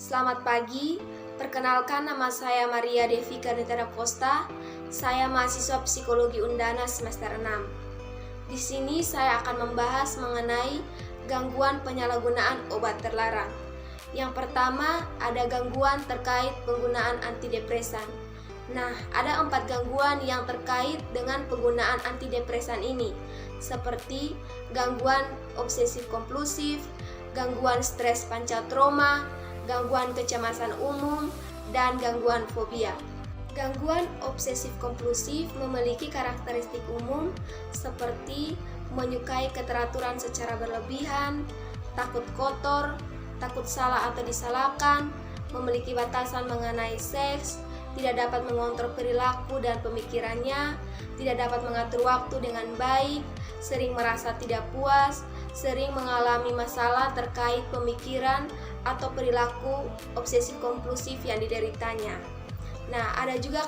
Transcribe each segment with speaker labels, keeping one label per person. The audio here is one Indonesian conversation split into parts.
Speaker 1: Selamat pagi, perkenalkan nama saya Maria Devi Karnitara Costa. Saya mahasiswa Psikologi Undana semester 6. Di sini saya akan membahas mengenai gangguan penyalahgunaan obat terlarang. Yang pertama, ada gangguan terkait penggunaan antidepresan. Nah, ada 4 gangguan yang terkait dengan penggunaan antidepresan ini, seperti gangguan obsesif kompulsif, gangguan stres pancatrauma, gangguan kecemasan umum, dan gangguan fobia. Gangguan obsesif kompulsif memiliki karakteristik umum seperti menyukai keteraturan secara berlebihan, takut kotor, takut salah atau disalahkan, memiliki batasan mengenai seks, tidak dapat mengontrol perilaku dan pemikirannya, tidak dapat mengatur waktu dengan baik, sering merasa tidak puas, sering mengalami masalah terkait pemikiran atau perilaku obsesif kompulsif yang dideritanya. Nah, ada juga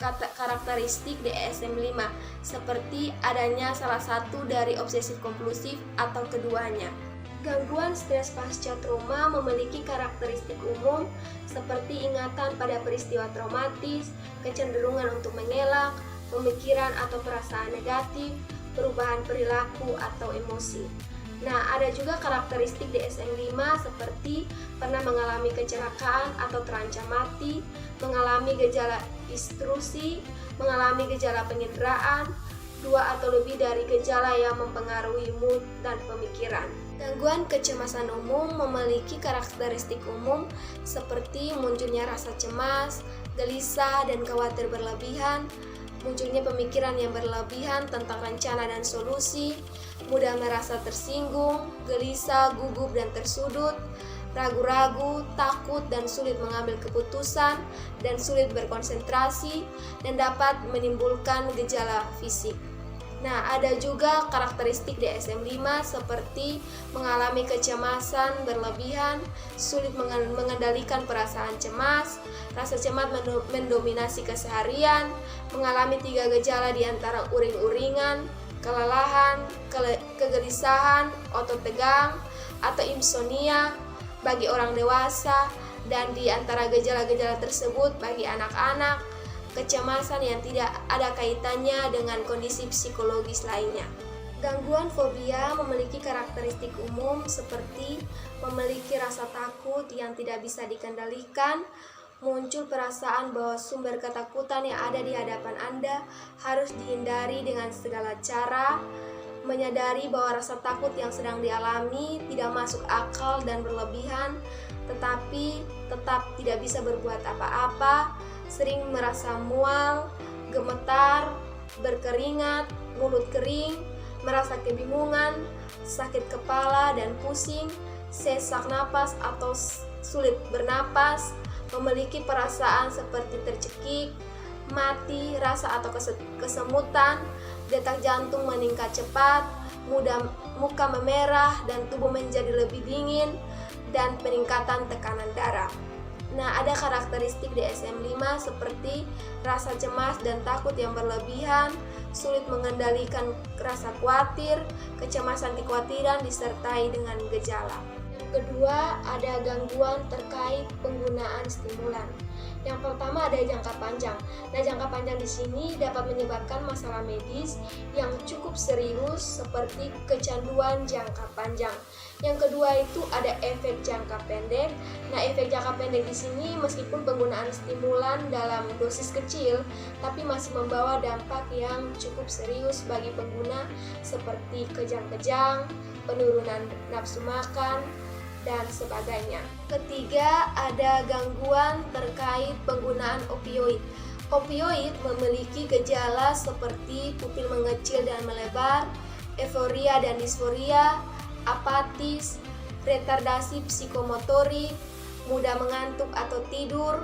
Speaker 1: karakteristik DSM-5 seperti adanya salah satu dari obsesif kompulsif atau keduanya. Gangguan stres pasca trauma memiliki karakteristik umum seperti ingatan pada peristiwa traumatis, kecenderungan untuk mengelak, pemikiran atau perasaan negatif, perubahan perilaku atau emosi. Nah, ada juga karakteristik DSM-5 seperti pernah mengalami kecelakaan atau terancam mati, mengalami gejala distruksi, mengalami gejala penyanderaan, 2 atau lebih dari gejala yang mempengaruhi mood dan pemikiran. Gangguan kecemasan umum memiliki karakteristik umum seperti munculnya rasa cemas, gelisah, dan khawatir berlebihan, munculnya pemikiran yang berlebihan tentang rencana dan solusi, mudah merasa tersinggung, gelisah, gugup, dan tersudut, ragu-ragu, takut, dan sulit mengambil keputusan, dan sulit berkonsentrasi, dan dapat menimbulkan gejala fisik. Nah, ada juga karakteristik DSM-5 seperti mengalami kecemasan berlebihan, sulit mengendalikan perasaan cemas, rasa cemas mendominasi keseharian, mengalami 3 gejala di antara uring-uringan, kelelahan, kegelisahan, otot tegang, atau insomnia bagi orang dewasa, dan di antara gejala-gejala tersebut bagi anak-anak, kecemasan yang tidak ada kaitannya dengan kondisi psikologis lainnya. Gangguan fobia memiliki karakteristik umum seperti memiliki rasa takut yang tidak bisa dikendalikan, muncul perasaan bahwa sumber ketakutan yang ada di hadapan Anda harus dihindari dengan segala cara, menyadari bahwa rasa takut yang sedang dialami tidak masuk akal dan berlebihan, tetapi tetap tidak bisa berbuat apa-apa, sering merasa mual, gemetar, berkeringat, mulut kering, merasa kebingungan, sakit kepala dan pusing, sesak napas atau sulit bernapas, memiliki perasaan seperti tercekik, mati, rasa atau kesemutan, detak jantung meningkat cepat, muka memerah dan tubuh menjadi lebih dingin, dan peningkatan tekanan darah. Nah, ada karakteristik DSM-5 seperti rasa cemas dan takut yang berlebihan, sulit mengendalikan rasa khawatir, kecemasan kekhawatiran disertai dengan gejala. Yang kedua, ada gangguan terkait penggunaan stimulan. Yang pertama ada jangka panjang. Nah, jangka panjang di sini dapat menyebabkan masalah medis yang cukup serius seperti kecanduan jangka panjang. Yang kedua itu ada efek jangka pendek. Nah, efek jangka pendek di sini meskipun penggunaan stimulan dalam dosis kecil, tapi masih membawa dampak yang cukup serius bagi pengguna seperti kejang-kejang, penurunan nafsu makan, dan sebagainya. Ketiga, ada gangguan terkait penggunaan opioid. Opioid memiliki gejala seperti pupil mengecil dan melebar, euforia dan disforia, apatis, retardasi psikomotorik, mudah mengantuk atau tidur,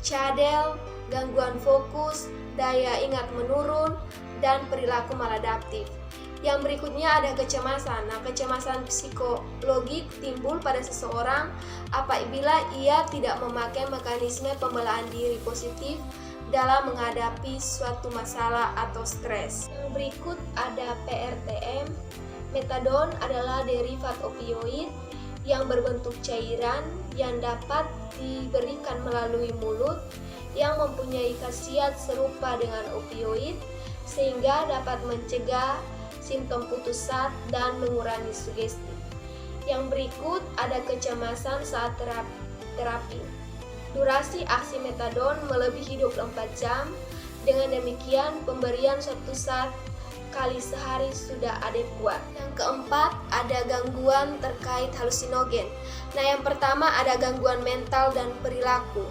Speaker 1: cadel, gangguan fokus, daya ingat menurun, dan perilaku maladaptif. Yang berikutnya ada kecemasan. Nah, kecemasan psikologik timbul pada seseorang apabila ia tidak memakai mekanisme pembelaan diri positif dalam menghadapi suatu masalah atau stres. Yang berikut ada PRTM. Metadon adalah derivat opioid yang berbentuk cairan yang dapat diberikan melalui mulut yang mempunyai khasiat serupa dengan opioid sehingga dapat mencegah simptom putus asa dan mengurangi sugesti. Yang berikut ada kecemasan saat terapi. Durasi aksi metadon melebihi 24 jam. Dengan demikian, pemberian satu zat kali sehari sudah adekuat. Yang keempat, ada gangguan terkait halusinogen. Nah, yang pertama ada gangguan mental dan perilaku.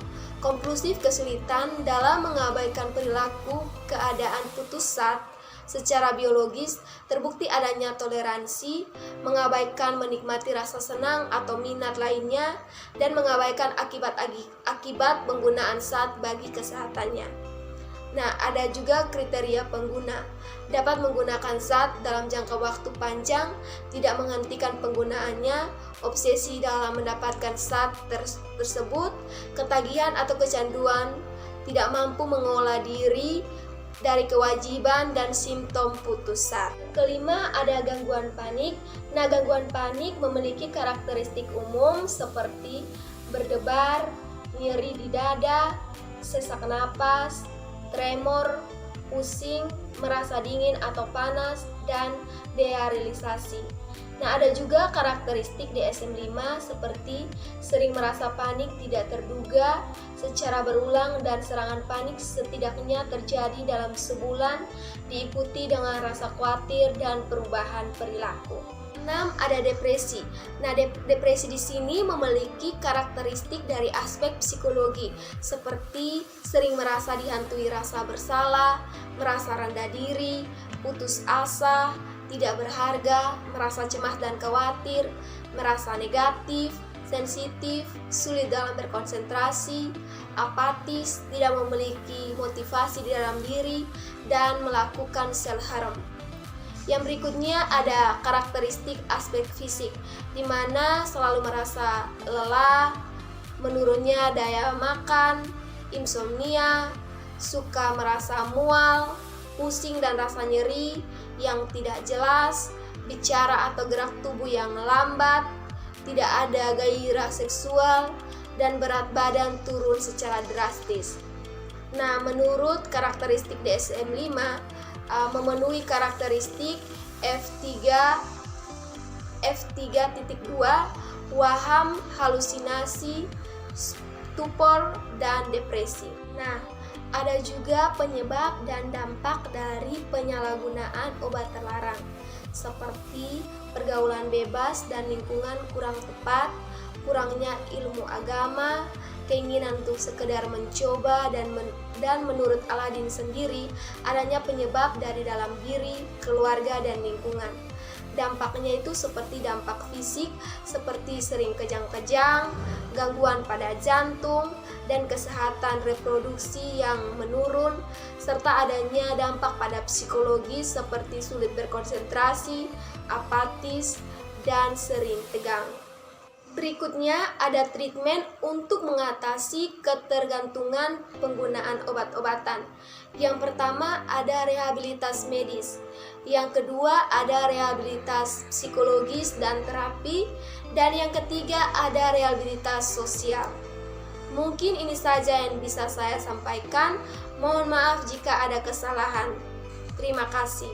Speaker 1: Konklusif kesulitan dalam mengabaikan perilaku keadaan putus zat secara biologis terbukti adanya toleransi, mengabaikan menikmati rasa senang atau minat lainnya, dan mengabaikan akibat penggunaan zat bagi kesehatannya. Nah, ada juga kriteria pengguna. Dapat menggunakan zat dalam jangka waktu panjang, tidak menghentikan penggunaannya, obsesi dalam mendapatkan zat tersebut, ketagihan atau kecanduan, tidak mampu mengolah diri dari kewajiban dan simptom putus asa. Kelima, ada gangguan panik. Nah, gangguan panik memiliki karakteristik umum seperti berdebar, nyeri di dada, sesak napas, tremor, pusing, merasa dingin atau panas, dan derealisasi. Nah, ada juga karakteristik DSM-5 seperti sering merasa panik tidak terduga secara berulang dan serangan panik setidaknya terjadi dalam sebulan, diikuti dengan rasa khawatir dan perubahan perilaku. 6. Ada depresi. Nah, depresi di sini memiliki karakteristik dari aspek psikologi seperti sering merasa dihantui rasa bersalah, merasa rendah diri, putus asa, tidak berharga, merasa cemas dan khawatir, merasa negatif, sensitif, sulit dalam berkonsentrasi, apatis, tidak memiliki motivasi di dalam diri, dan melakukan self-harm. Yang berikutnya ada karakteristik aspek fisik, di mana selalu merasa lelah, menurunnya daya makan, insomnia, suka merasa mual, pusing dan rasa nyeri yang tidak jelas, bicara atau gerak tubuh yang lambat, tidak ada gairah seksual, dan berat badan turun secara drastis. Nah, menurut karakteristik DSM-5, memenuhi karakteristik F3.2, waham, halusinasi, stupor, dan depresi. Nah, ada juga penyebab dan dampak dari penyalahgunaan obat terlarang, seperti pergaulan bebas dan lingkungan kurang tepat, kurangnya ilmu agama, keinginan untuk sekedar mencoba, dan menurut Aladin sendiri, adanya penyebab dari dalam diri, keluarga, dan lingkungan. Dampaknya itu seperti dampak fisik, seperti sering kejang-kejang, gangguan pada jantung, dan kesehatan reproduksi yang menurun, serta adanya dampak pada psikologi seperti sulit berkonsentrasi, apatis, dan sering tegang. Berikutnya ada treatment untuk mengatasi ketergantungan penggunaan obat-obatan. Yang pertama ada rehabilitas medis. Yang kedua ada rehabilitas psikologis dan terapi. Dan yang ketiga ada rehabilitas sosial. Mungkin ini saja yang bisa saya sampaikan. Mohon maaf jika ada kesalahan. Terima kasih.